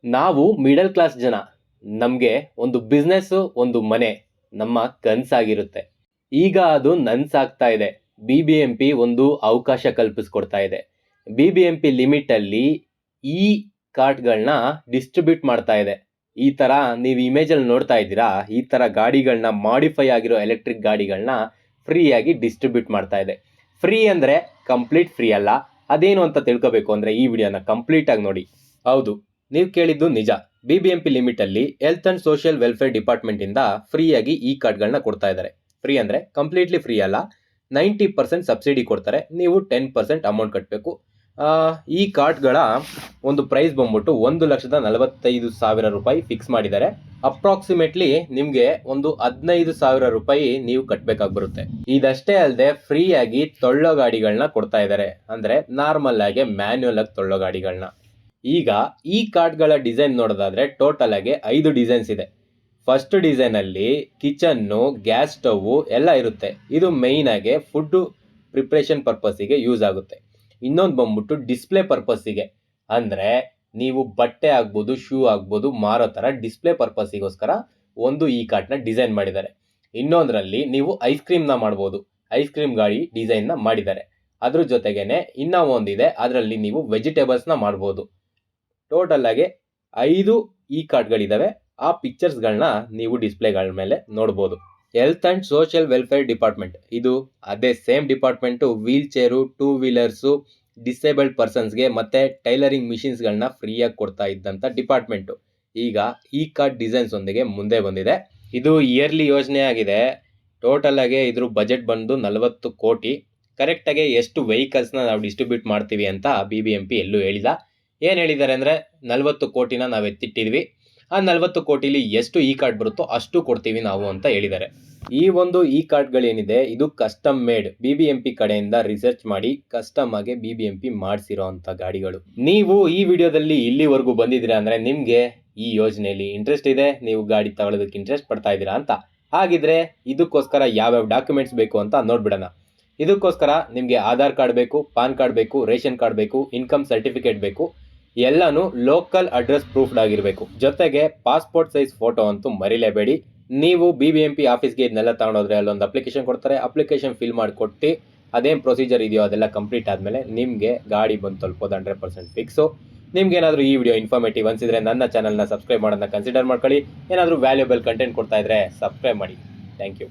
ನಾವು middle class ಜನ. ನಮಗೆ ಒಂದು ಬಿಸ್ನೆಸ್ಸು, ಒಂದು ಮನೆ ನಮ್ಮ ಕನಸಾಗಿರುತ್ತೆ. ಈಗ ಅದು ನನ್ಸಾಗ್ತಾ ಇದೆ. BBMP ಒಂದು ಅವಕಾಶ ಕಲ್ಪಿಸ್ಕೊಡ್ತಾ ಇದೆ. BBMP ಲಿಮಿಟಲ್ಲಿ ಈ ಕಾರ್ಟ್ಗಳನ್ನ ಡಿಸ್ಟ್ರಿಬ್ಯೂಟ್ ಮಾಡ್ತಾ ಇದೆ. ಈ ಥರ ನೀವು ಇಮೇಜಲ್ಲಿ ನೋಡ್ತಾ ಇದ್ದೀರಾ, ಈ ಥರ ಗಾಡಿಗಳನ್ನ, ಮಾಡಿಫೈ ಆಗಿರೋ ಎಲೆಕ್ಟ್ರಿಕ್ ಗಾಡಿಗಳನ್ನ ಫ್ರೀಯಾಗಿ ಡಿಸ್ಟ್ರಿಬ್ಯೂಟ್ ಮಾಡ್ತಾ ಇದೆ. ಫ್ರೀ ಅಂದರೆ ಕಂಪ್ಲೀಟ್ ಫ್ರೀ ಅಲ್ಲ. ಅದೇನು ಅಂತ ತಿಳ್ಕೋಬೇಕು ಅಂದರೆ ಈ ವಿಡಿಯೋನ ಕಂಪ್ಲೀಟಾಗಿ ನೋಡಿ. ಹೌದು, ನೀವು ಕೇಳಿದ್ದು ನಿಜ. BBMP ಲಿಮಿಟಲ್ಲಿ ಹೆಲ್ತ್ ಆ್ಯಂಡ್ ಸೋಷಿಯಲ್ ವೆಲ್ಫೇರ್ ಡಿಪಾರ್ಟ್ಮೆಂಟಿಂದ ಫ್ರೀಯಾಗಿ ಈ ಕಾರ್ಡ್ಗಳನ್ನ ಕೊಡ್ತಾ ಇದ್ದಾರೆ. ಫ್ರೀ ಅಂದರೆ ಕಂಪ್ಲೀಟ್ಲಿ ಫ್ರೀ ಅಲ್ಲ, 90% ಸಬ್ಸಿಡಿ ಕೊಡ್ತಾರೆ. ನೀವು 10% ಅಮೌಂಟ್ ಕಟ್ಟಬೇಕು. ಈ ಕಾರ್ಡ್ಗಳ ಒಂದು ಪ್ರೈಸ್ ಬಂದ್ಬಿಟ್ಟು 1,45,000 ರೂಪಾಯಿ ಫಿಕ್ಸ್ ಮಾಡಿದ್ದಾರೆ. ಅಪ್ರಾಕ್ಸಿಮೇಟ್ಲಿ ನಿಮಗೆ ಒಂದು 15,000 ರೂಪಾಯಿ ನೀವು ಕಟ್ಟಬೇಕಾಗಿ ಬರುತ್ತೆ. ಇದಷ್ಟೇ ಅಲ್ಲದೆ ಫ್ರೀಯಾಗಿ ತೊಳ್ಳೋ ಗಾಡಿಗಳನ್ನ ಕೊಡ್ತಾ ಇದ್ದಾರೆ. ಅಂದರೆ ನಾರ್ಮಲ್ ಆಗಿ ಮ್ಯಾನ್ಯುಯಲ್ ಆಗಿ ತೊಳ್ಳೋ ಗಾಡಿಗಳನ್ನ. ಈಗ ಈ ಕಾರ್ಡ್ಗಳ ಡಿಸೈನ್ ನೋಡೋದಾದ್ರೆ ಟೋಟಲ್ ಆಗಿ 5 ಡಿಸೈನ್ಸ್ ಇದೆ. ಫಸ್ಟ್ ಡಿಸೈನಲ್ಲಿ ಕಿಚನ್ನು, ಗ್ಯಾಸ್ ಸ್ಟವ್ ಎಲ್ಲ ಇರುತ್ತೆ. ಇದು ಮೇಯ್ನ್ ಆಗಿ ಫುಡ್ ಪ್ರಿಪ್ರೇಷನ್ ಪರ್ಪಸ್ಸಿಗೆ ಯೂಸ್ ಆಗುತ್ತೆ. ಇನ್ನೊಂದು ಬಂದ್ಬಿಟ್ಟು ಡಿಸ್ಪ್ಲೇ ಪರ್ಪಸ್ಸಿಗೆ, ಅಂದರೆ ನೀವು ಬಟ್ಟೆ ಆಗ್ಬೋದು, ಶೂ ಆಗ್ಬೋದು ಮಾರೋ ಥರ ಡಿಸ್ಪ್ಲೇ ಪರ್ಪಸ್ಸಿಗೋಸ್ಕರ ಒಂದು ಈ ಕಾರ್ಟ್ನ ಡಿಸೈನ್ ಮಾಡಿದ್ದಾರೆ. ಇನ್ನೊಂದರಲ್ಲಿ ನೀವು ಐಸ್ ಕ್ರೀಮ್ನ ಮಾಡ್ಬೋದು. ಐಸ್ ಕ್ರೀಮ್ ಗಾಡಿ ಡಿಸೈನ್ನ ಮಾಡಿದ್ದಾರೆ. ಅದ್ರ ಜೊತೆಗೇನೆ ಇನ್ನೂ ಒಂದಿದೆ, ಅದರಲ್ಲಿ ನೀವು ವೆಜಿಟೇಬಲ್ಸ್ನ ಮಾಡ್ಬೋದು. ಟೋಟಲ್ ಆಗಿ 5 ಈ ಕಾರ್ಡ್ಗಳಿದ್ದಾವೆ. ಆ ಪಿಕ್ಚರ್ಸ್ಗಳನ್ನ ನೀವು ಡಿಸ್ಪ್ಲೇಗಳ ಮೇಲೆ ನೋಡ್ಬೋದು. Health and social welfare department, ಇದು ಅದೇ same department. Wheelchair, 2 wheelers, disabled ಪರ್ಸನ್ಸ್ಗೆ ಮತ್ತು ಟೈಲರಿಂಗ್ ಮಿಷಿನ್ಸ್ಗಳನ್ನ ಫ್ರೀಯಾಗಿ ಕೊಡ್ತಾ ಇದ್ದಂಥ ಡಿಪಾರ್ಟ್ಮೆಂಟು ಈಗ ಈ ಕಾರ್ಡ್ ಡಿಸೈನ್ಸ್ ಒಂದಿಗೆ ಮುಂದೆ ಬಂದಿದೆ. ಇದು ಇಯರ್ಲಿ ಯೋಜನೆ ಆಗಿದೆ. ಟೋಟಲ್ ಆಗಿ ಇದ್ರ ಬಜೆಟ್ ಬಂದು 40 ಕೋಟಿ. ಕರೆಕ್ಟಾಗಿ ಎಷ್ಟು ವೆಹಿಕಲ್ಸ್ನ ನಾವು ಡಿಸ್ಟ್ರಿಬ್ಯೂಟ್ ಮಾಡ್ತೀವಿ ಅಂತ BBMP ಎಲ್ಲೂ ಹೇಳಿಲ್ಲ. ಏನು ಹೇಳಿದ್ದಾರೆ ಅಂದರೆ 40 ಕೋಟಿನ ನಾವು ಎತ್ತಿಟ್ಟಿದ್ವಿ, ಆ 40 ಕೋಟಿಲಿ ಎಷ್ಟು ಈ ಕಾರ್ಡ್ ಬರುತ್ತೋ ಅಷ್ಟು ಕೊಡ್ತೀವಿ ನಾವು ಅಂತ ಹೇಳಿದ್ದಾರೆ. ಈ ಒಂದು ಈ ಕಾರ್ಡ್ಗಳೇನಿದೆ ಇದು ಕಸ್ಟಮ್ ಮೇಡ್, BBMP ಕಡೆಯಿಂದ ರಿಸರ್ಚ್ ಮಾಡಿ ಕಸ್ಟಮ್ ಆಗಿ BBMP ಮಾಡಿಸಿರೋ ಅಂಥ ಗಾಡಿಗಳು. ನೀವು ಈ ವಿಡಿಯೋದಲ್ಲಿ ಇಲ್ಲಿವರೆಗೂ ಬಂದಿದ್ದೀರಾ ಅಂದರೆ ನಿಮಗೆ ಈ ಯೋಜನೆಯಲ್ಲಿ ಇಂಟ್ರೆಸ್ಟ್ ಇದೆ, ನೀವು ಗಾಡಿ ತಗೊಳ್ಳೋದಕ್ಕೆ ಇಂಟ್ರೆಸ್ಟ್ ಪಡ್ತಾ ಇದ್ದೀರಾ ಅಂತ. ಹಾಗಿದ್ರೆ ಇದಕ್ಕೋಸ್ಕರ ಯಾವ್ಯಾವ ಡಾಕ್ಯುಮೆಂಟ್ಸ್ ಬೇಕು ಅಂತ ನೋಡ್ಬಿಡೋಣ. ಇದಕ್ಕೋಸ್ಕರ ನಿಮಗೆ ಆಧಾರ್ ಕಾರ್ಡ್ ಬೇಕು, ಪಾನ್ ಕಾರ್ಡ್ ಬೇಕು, ರೇಷನ್ ಕಾರ್ಡ್ ಬೇಕು, ಇನ್ಕಮ್ ಸರ್ಟಿಫಿಕೇಟ್ ಬೇಕು. ಎಲ್ಲನೂ ಲೋಕಲ್ ಅಡ್ರೆಸ್ ಪ್ರೂಫ್ಡ್ ಆಗಿರಬೇಕು. ಜೊತೆಗೆ ಪಾಸ್ಪೋರ್ಟ್ ಸೈಜ್ ಫೋಟೋ ಅಂತೂ ಮರಿಲೇಬೇಡಿ. ನೀವು BBMP ಆಫೀಸ್ಗೆ ಇದನ್ನೆಲ್ಲ ತಗೊಂಡೋದ್ರೆ ಅಲ್ಲೊಂದು ಅಪ್ಲಿಕೇಶನ್ ಕೊಡ್ತಾರೆ. ಅಪ್ಲಿಕೇಶನ್ ಫಿಲ್ ಮಾಡಿಕೊಟ್ಟು ಅದೇನು ಪ್ರೊಸೀಜರ್ ಇದೆಯೋ ಅದೆಲ್ಲ ಕಂಪ್ಲೀಟ್ ಆದಮೇಲೆ ನಿಮಗೆ ಗಾಡಿ ಬಂದು ತಲುಪೋದು 100% ಫಿಕ್ಸು. ನಿಮ್ಗೇನಾದರೂ ಈ ವಿಡಿಯೋ ಇನ್ಫಾರ್ಮೇಟಿವ್ ಅನಿಸಿದರೆ ನನ್ನ ಚಾನಲ್ನ ಸಬ್ಸ್ಕ್ರೈಬ್ ಮಾಡೋದನ್ನ ಕನ್ಸಿಡರ್ ಮಾಡ್ಕೊಳ್ಳಿ. ಏನಾದರೂ ವ್ಯಾಲ್ಯೂಬಲ್ ಕಂಟೆಂಟ್ ಕೊಡ್ತಾ ಇದ್ದರೆ ಸಬ್ಸ್ಕ್ರೈಬ್ ಮಾಡಿ. Thank you.